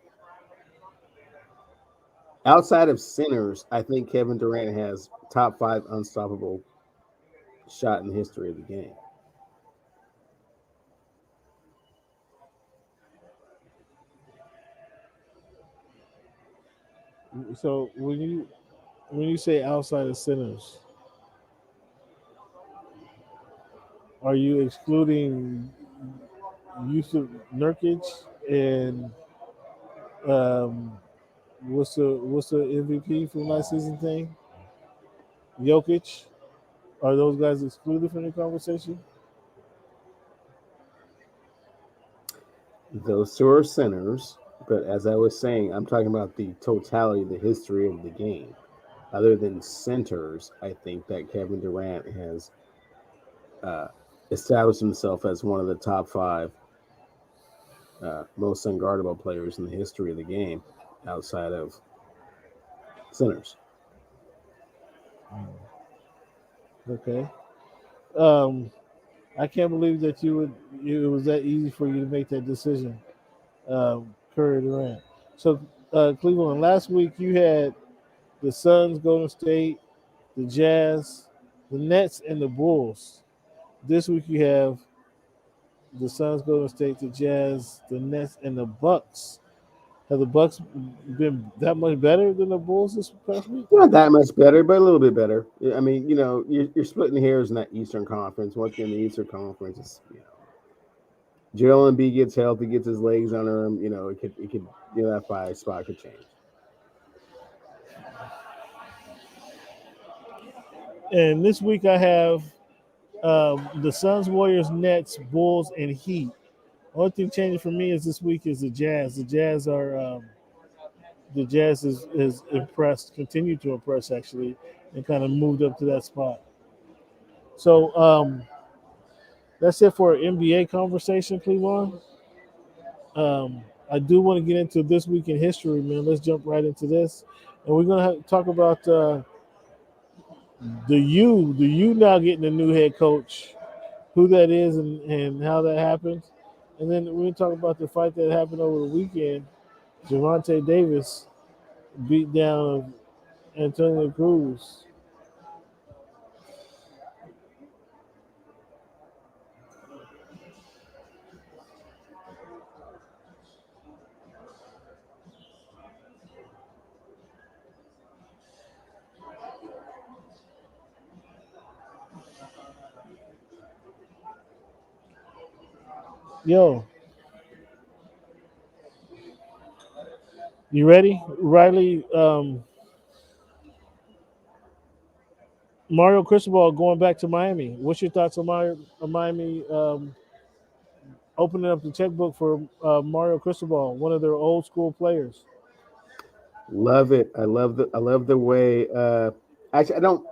Outside of centers, I think Kevin Durant has top five unstoppable shot in the history of the game. so when you say outside of centers, are you excluding Yusuf Nurkic and um, what's the MVP from last season thing? Jokic. Are those guys excluded from the conversation? Those two are centers, but as I was saying, I'm talking about the totality of the history of the game. Other than centers, I think that Kevin Durant has uh, established himself as one of the top five most unguardable players in the history of the game outside of centers. Okay. Um, I can't believe that it was that easy for you to make that decision, Curry Durant. So, Cleveland, last week you had the Suns, Golden State, the Jazz, the Nets, and the Bulls. This week you have the Suns, Golden State, the Jazz, the Nets, and the Bucks. Have the Bucks been that much better than the Bulls this past week? Not that much better, but a little bit better. I mean, you're splitting hairs in that Eastern Conference. Once again, the Eastern Conference is, Joel Embiid gets healthy, gets his legs under him. It could, that five spot could change. And this week I have the Suns, Warriors, Nets, Bulls, and Heat. Only thing changing for me is this week is the Jazz. The Jazz is impressed, continue to impress actually, and kind of moved up to that spot. So that's it for our NBA conversation, Cleveland. I do want to get into this week in history, man. Let's jump right into this, and we're gonna talk about the U now getting a new head coach, who that is, and how that happened, and then we're gonna talk about the fight that happened over the weekend. Javante Davis beat down Antonio Cruz. Yo, you ready, Riley? Mario Cristobal going back to Miami. What's your thoughts on Miami opening up the checkbook for Mario Cristobal, one of their old school players? Love it. I love the way. Actually, I don't.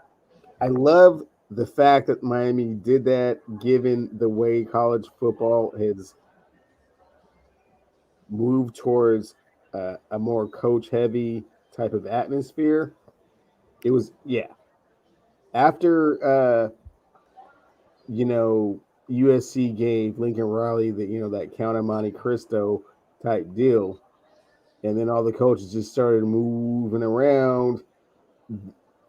I love the fact that Miami did that, given the way college football has moved towards a more coach heavy type of atmosphere. It was, yeah. After you know USC gave Lincoln Riley the that Count of Monte Cristo type deal, and then all the coaches just started moving around.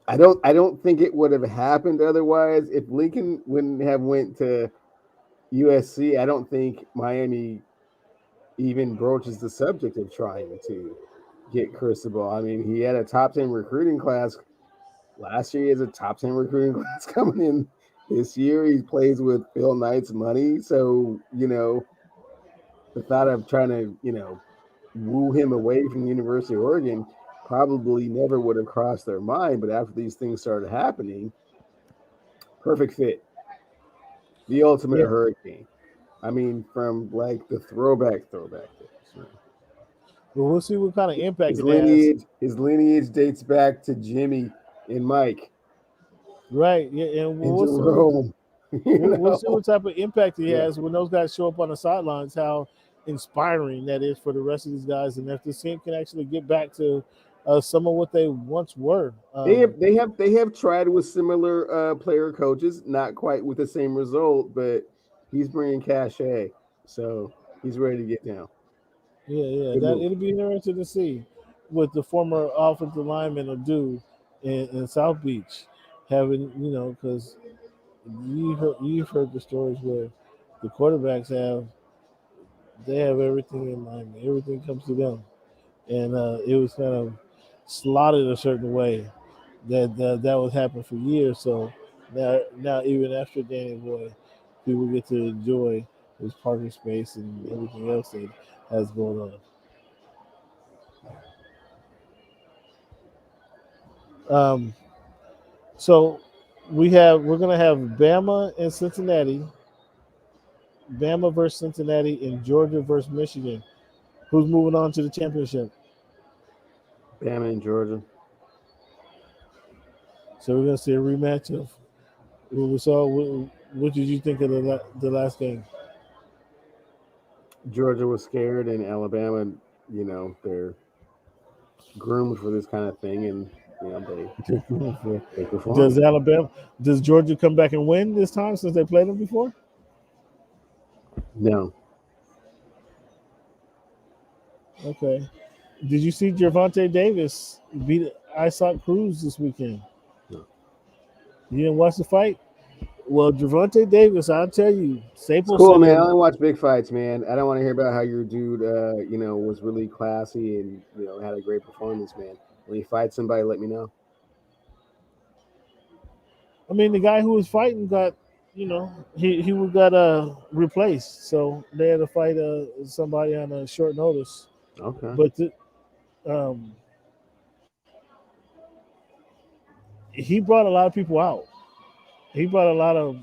I don't think it would have happened otherwise if Lincoln wouldn't have went to USC. I don't think Miami even broaches the subject of trying to get Cristobal. I mean, he had a top 10 recruiting class last year. He has a top 10 recruiting class coming in this year. He plays with Phil Knight's money. So, the thought of trying to, woo him away from the University of Oregon probably never would have crossed their mind. But after these things started happening, perfect fit. The ultimate Yeah. hurricane. I mean, from like the throwback days, man. Well, we'll see what kind of impact His it has. lineage dates back to Jimmy and Mike Right. Yeah. And and we'll see what Jerome. You we'll see know, what type of impact he yeah. has when those guys show up on the sidelines. How inspiring that is for the rest of these guys, and if this team can actually get back to some of what they once were. They have tried with similar player coaches, not quite with the same result, but he's bringing cachet, so he's ready to get down. Yeah, yeah. Good That move. it'll be interesting to see with the former offensive lineman of Duke in South Beach having because you've heard the stories where the quarterbacks have everything in mind. Everything comes to them, and it was kind of slotted a certain way that was happening for years. So now even after Danny Boy, people get to enjoy his parking space and everything else that has going on. Um, so we're gonna have Bama and Cincinnati, Bama versus Cincinnati, and Georgia versus Michigan. Who's moving on to the championship? Bama in Georgia. So we're gonna see a rematch of what we saw. What did you think of the last game? Georgia was scared, and Alabama, they're groomed for this kind of thing, and they Does performed. Alabama, does Georgia come back and win this time since they played them before? No, Okay. Did you see Gervonta Davis beat Isaac Cruz this weekend? no. You didn't watch the fight? Well, Gervonta Davis, I'll tell you, It's Staples cool, man. I Center. only watch big fights, man. I don't want to hear about how your dude, was really classy and had a great performance, man. When you fight somebody, let me know. I mean, the guy who was fighting got, he got replaced, so they had to fight somebody on a short notice. Okay, But um, he brought a lot of people out. He brought a lot of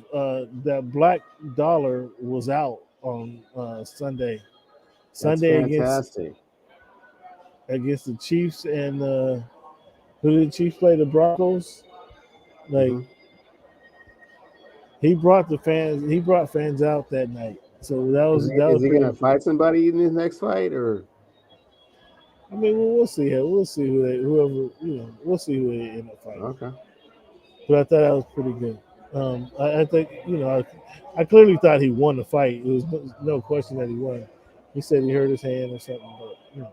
that black dollar was out on Sunday. that's Sunday fantastic. against the Chiefs and who did the Chiefs play? The Broncos. Like Hmm. he brought the fans. He brought fans out that night. So that Is was that he, is was he gonna pretty. fight somebody in his next fight, or I mean, we'll see. We'll see whoever we'll see who they end up fighting. okay? But I thought that was pretty good. I think I clearly thought he won the fight. It was no question that he won. He said he hurt his hand or something, but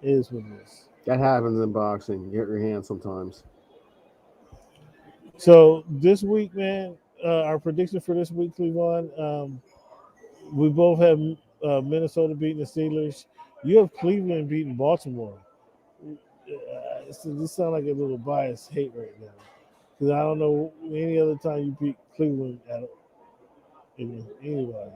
it is what it is. That happens in boxing. You hurt your hand sometimes. So this week, man, our prediction for this week, Cleveland, we both have Minnesota beating the Steelers. You have Cleveland beating Baltimore. So this sounds like a little biased hate right now because I don't know any other time you beat Cleveland at anybody.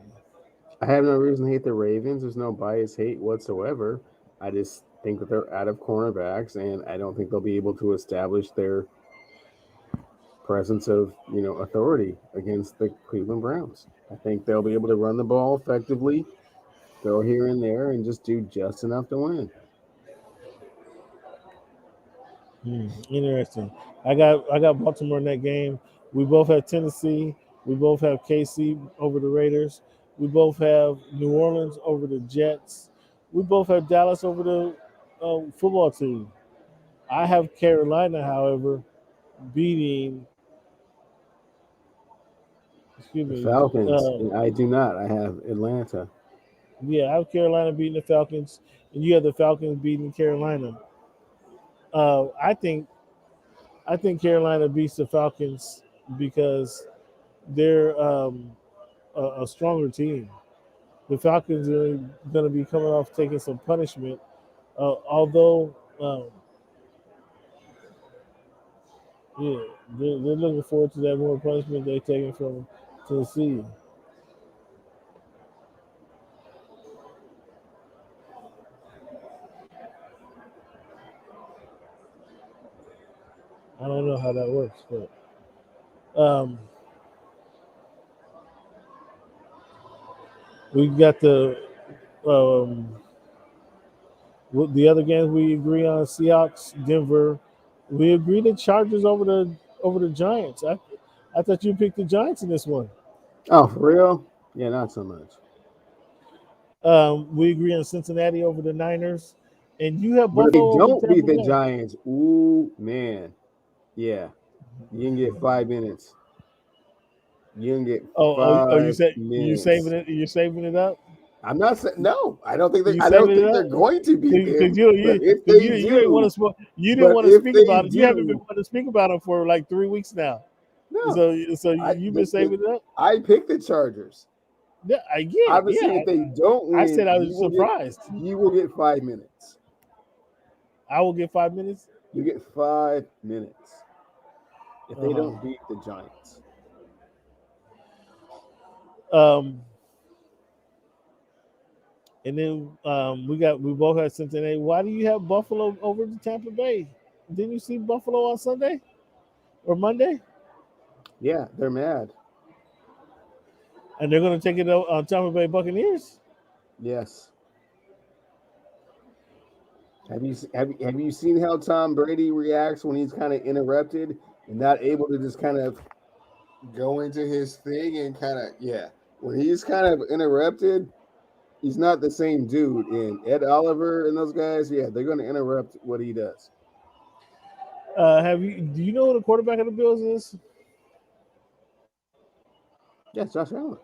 I have no reason to hate the Ravens. There's no bias hate whatsoever. I just think that they're out of cornerbacks, and I don't think they'll be able to establish their presence of authority against the Cleveland Browns. I think they'll be able to run the ball effectively, throw here and there, and just do just enough to win. Interesting. I got Baltimore in that game. We both have Tennessee. We both have KC over the Raiders. We both have New Orleans over the Jets. We both have Dallas over the football team. I have Carolina, however, beating. Excuse The me. Falcons, and I do not. I have Atlanta. Yeah, I have Carolina beating the Falcons, and you have the Falcons beating Carolina. I think Carolina beats the Falcons because they're a stronger team. The Falcons are going to be coming off taking some punishment, although yeah, they're looking forward to that more punishment they're taking from Tennessee. I don't know how that works, but um, we got um, the other games we agree on: Seahawks, Denver. We agree the Chargers over the Giants. I thought you picked the Giants in this one. Oh, for real? Yeah, not so much. We agree on Cincinnati over the Niners, and you have But if they Buffalo over don't beat Tampa the Bay. Giants, ooh man, yeah, you can get 5 minutes. You can get Oh, you five say you saving minutes. it? You're saving it up? I'm not saying no. I don't think You I don't saving it think up? they're going to beat Because them. you But you if because they you ain't want do, to you didn't but want to if speak they about it. You haven't been do, wanting to speak about it for like 3 weeks now. no. So I you've been they, they, saving it up. I picked the Chargers. Yeah, I get it. I'm just Yeah, saying if they don't I said win, I was surprised. you will get 5 minutes. I will get 5 minutes. You get 5 minutes if Uh they huh. don't beat the Giants. Um, and then we both had Cincinnati. Why do you have Buffalo over the Tampa Bay? Didn't you see Buffalo on Sunday or Monday? Yeah, they're mad. And they're going to take it on Tampa Bay Buccaneers. Yes. Have you seen how Tom Brady reacts when he's kind of interrupted and not able to just kind of go into his thing and kind of yeah. When he's kind of interrupted, he's not the same dude. And Ed Oliver and those guys, yeah, they're going to interrupt what he does. Have you? Do you know who the quarterback of the Bills is? Yeah, Josh Allen.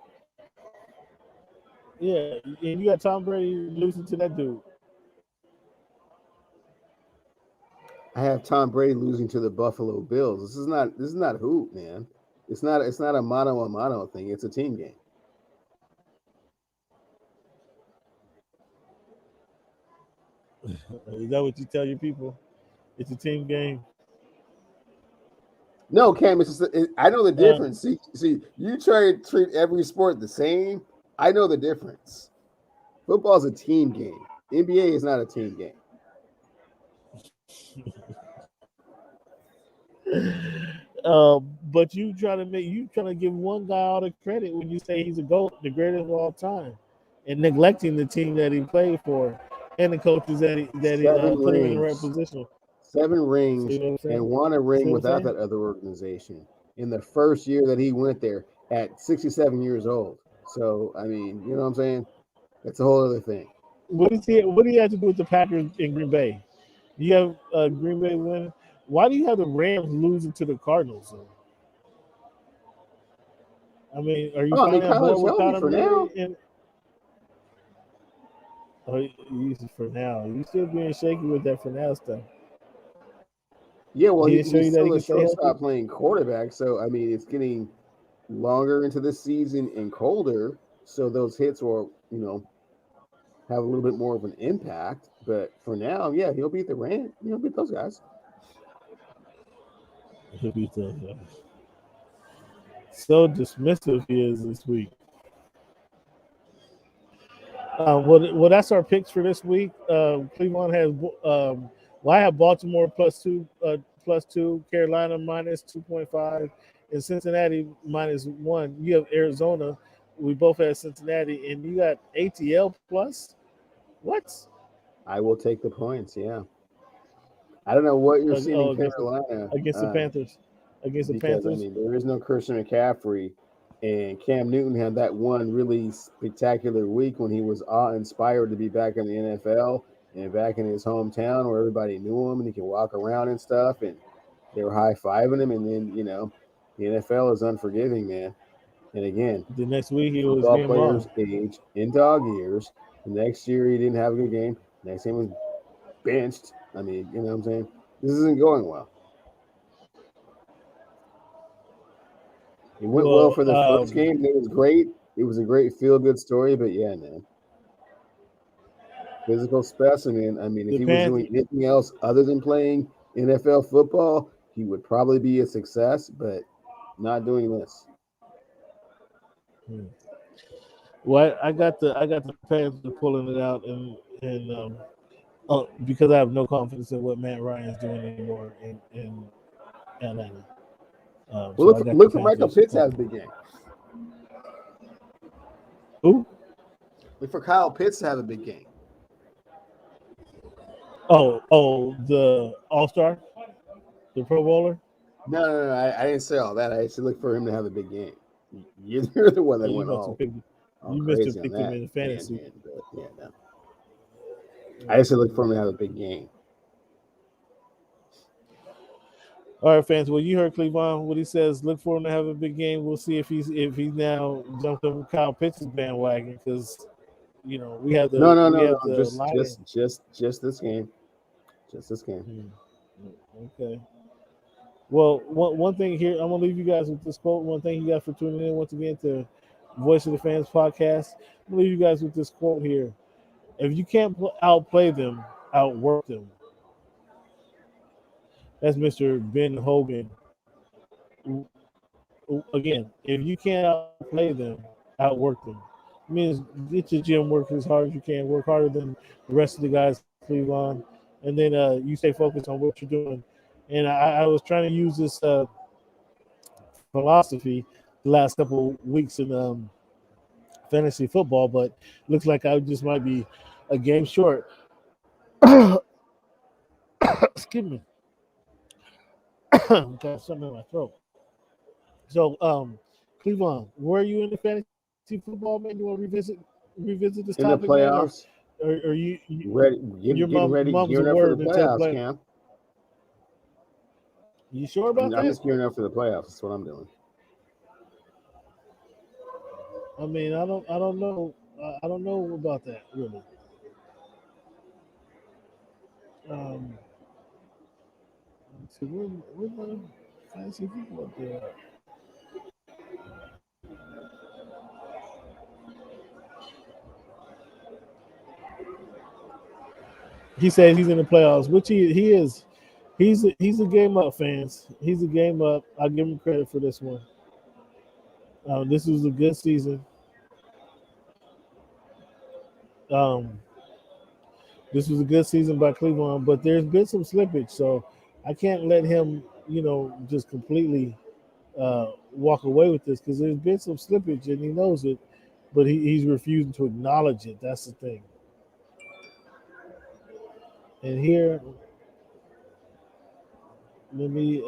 Yeah, and you got Tom Brady losing to that dude. I have Tom Brady losing to the Buffalo Bills. This is not hoop, man. It's not a mano thing. It's a team game. Is that what you tell your people? It's a team game. No, Cam, I know the Uh, difference. See, you try to treat every sport the same. I know the difference. Football is a team game. NBA is not a team game. but you trying to give one guy all the credit when you say he's a GOAT, the greatest of all time, and neglecting the team that he played for and the coaches that he Seven put him in the right rings, position. 7 rings, See what I'm and saying? won a See ring what I'm without saying? that other organization in the first year that he went there at 67 years old. So, I mean, you know what I'm saying? That's a whole other thing. What do you have to do with the Packers in Green Bay? You have Green Bay winning. Why do you have the Rams losing to the Cardinals? I mean, are you Oh, I mean, finally on board Kyler's with healthy Kyler for Murray? now. And for now, you still being shaky with that for now stuff. Yeah, well, He didn't show he's you that still he the can stay healthy. shortstop playing quarterback. So, I mean, it's getting longer into the season and colder. So those hits will, have a little bit more of an impact. But for now, yeah, he'll beat the Rams. He'll beat those guys. He'll be so dismissive he is this week. Well, that's our picks for this week. Cleveland has, well, I have Baltimore plus two, Carolina minus 2.5, and Cincinnati minus one. You have Arizona. We both have Cincinnati, and you got ATL plus. What? I will take the points. Yeah, I don't know what you're seeing in Oh, Carolina, against the Panthers. Against the because I Panthers. mean there is no Christian McCaffrey, and Cam Newton had that one really spectacular week when he was awe-inspired to be back in the NFL and back in his hometown where everybody knew him and he could walk around and stuff, and they were high fiving him. And then the NFL is unforgiving, man. And again, The next week he was football getting mauled. players age in dog years. The next year he didn't have a good game. Next game was benched. I mean, you know what I'm saying? This isn't going well. It went well Well, for the first game. It was great. It was a great feel good story. But yeah, man, physical specimen. I mean, if the he was doing Panthers. anything else other than playing NFL football, he would probably be a success. But not doing this. Well, I got the Panthers pulling it out, and because I have no confidence in what Matt Ryan's doing anymore in Atlanta. Well, So I got the look for Michael Panthers Pitts to have a covering. big game. Who? Look for Kyle Pitts to have a big game. Oh, the All Star, the Pro Bowler. No. I didn't say all that. I said look for him to have a big game. You're the one Oh, that you went must have picked. all You must crazy have on picked him that. in the Man, fantasy. man. But yeah, no. I just said look for him to have a big game. All right, fans. Well, you heard Cleveland. What he says. Look for him to have a big game. We'll see if he's now jumped on Kyle Pitts' bandwagon because we have No, the no, we no, have no. the Lions. Just this game. Just this game. Hmm. Okay. Well, one thing here, I'm gonna leave you guys with this quote. One thing you guys for tuning in once again to Voice of the Fans podcast. I'm gonna leave you guys with this quote here. If you can't outplay them, outwork them. That's Mr. Ben Hogan. Again, if you can't outplay them, outwork them. It means get your gym work as hard as you can. Work harder than the rest of the guys in Cleveland, and then you stay focused on what you're doing. And I was trying to use this philosophy the last couple of weeks in fantasy football, but looks like I just might be a game short. Excuse me, got something in my throat. So, Cleveland, where are you in the fantasy football, man? You want to revisit this In topic, the man, playoffs, or ready, your getting ready, mum's a gearing up for word the until playoffs, play? Cam. You sure about I'm that? just gearing up for the playoffs. That's what I'm doing. I mean, I don't know. I don't know about that really. Um, let's see, where my fantasy football there? He says he's in the playoffs, which he is. He's a game up, fans. He's a game up. I'll give him credit for this one. This was a good season. Um, this was a good season by Cleveland, but there's been some slippage, so I can't let him, just completely walk away with this because there's been some slippage and he knows it, but he's refusing to acknowledge it. That's the thing. And here, let me.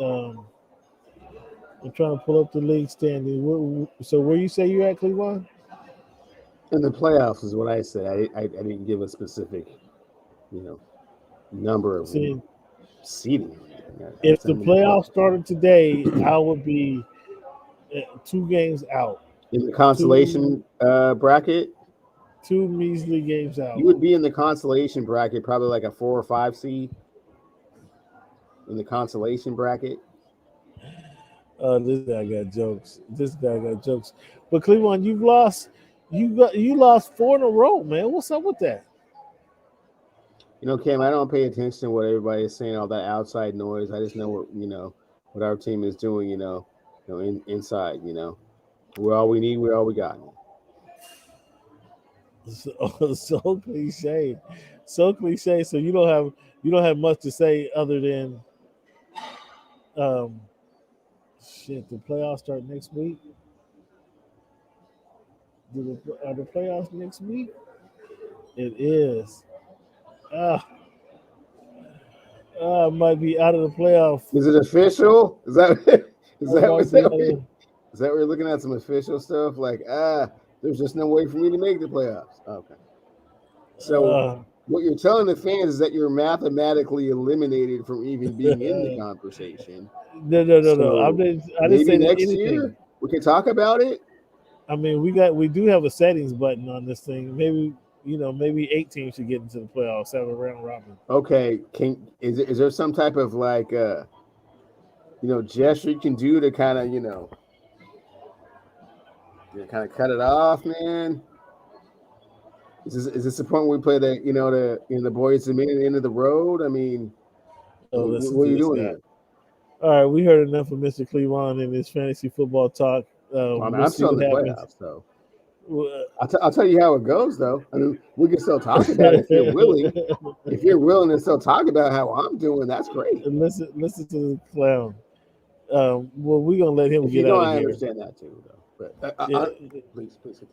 I'm trying to pull up the league standing. So where you say you're at, Cleveland? In the playoffs is what I said. I didn't give a specific, you know, number of See, seeding or anything. I if just the I'm in the playoffs playoffs. started today, I would be 2 games out. In the Two consolation bracket, two measly games you out. would be in the consolation bracket, probably like a 4 or 5 seed in the consolation bracket. This guy got jokes. This guy got jokes. But Cleveland, you've lost. You lost 4 in a row, man. What's up with that? Cam, I don't pay attention to what everybody is saying, all that outside noise. I just know what our team is doing. Inside. We're all we need. We're all we got. So cliche, so cliche. So you don't have much to say other than um, shit. The playoffs start next week. Are the playoffs next week? It is. Ah, I might be out of the playoff. Is it official? Is that is I that might is be that out of. is that we're looking at some official stuff? Like there's just no way for me to make the playoffs. Okay, so Uh, what you're telling the fans is that you're mathematically eliminated from even being in the conversation. no, no, no, no. So I didn't maybe say that next year anything. we can talk about it. I mean, we do have a settings button on this thing. Maybe 8 teams should get into the playoffs, have a round robin. Okay, is there some type of like gesture you can do to kind of kind of cut it off, man? Is this the point where we play the boys to men at the end of the road? I mean, Oh, listen what to are you this doing guy. here? All right, we heard enough of Mr. Cleveland and his fantasy football talk. I mean, We'll I'm see still in what the happens. playoffs, so Well, I'll tell you how it goes, though. I mean, we can still talk about it if you're willing. If you're willing to still talk about how I'm doing, that's great. listen to the clown. Well, we're gonna let him If you get don't, out of I here. understand that too, though. But Yeah. please continue.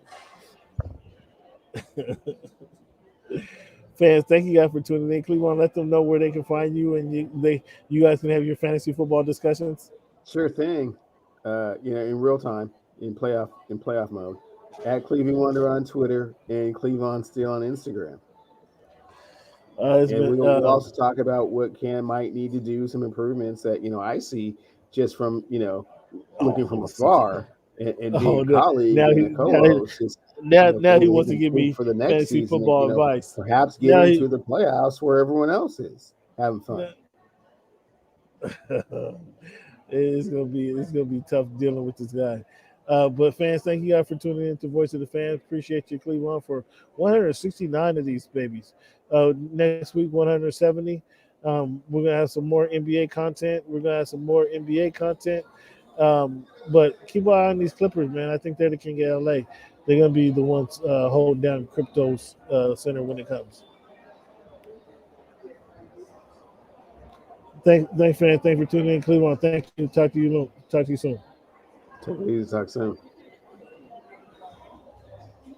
Fans, thank you guys for tuning in. Cleveland, let them know where they can find you, and you guys can have your fantasy football discussions. Sure thing. In real time, in playoff mode, at Clevie Wonder on Twitter and Cleavon Still on Instagram. It's And been we'll also talk about what Cam might need to do, some improvements that I see just from looking from listen to him. afar and being Oh, a colleague now and a he now he, co-host. Just now he things that he wants to can give improve me for the next fantasy season, and football advice. perhaps get Now he into the playoffs where everyone else is having fun. now, it's gonna be tough dealing with this guy. But fans, thank you guys for tuning in to Voice of the Fans. Appreciate you, Cleveland, for 169 of these babies. Next week, 170. We're gonna have some more NBA content. We're gonna have some more NBA content. But keep an eye on these Clippers, man. I think they're the king of LA. They're gonna be the ones holding down crypto's center when it comes. Thanks, fans. Thanks for tuning in, Cleveland. Thank you. Talk to you soon. Take it easy, talk soon.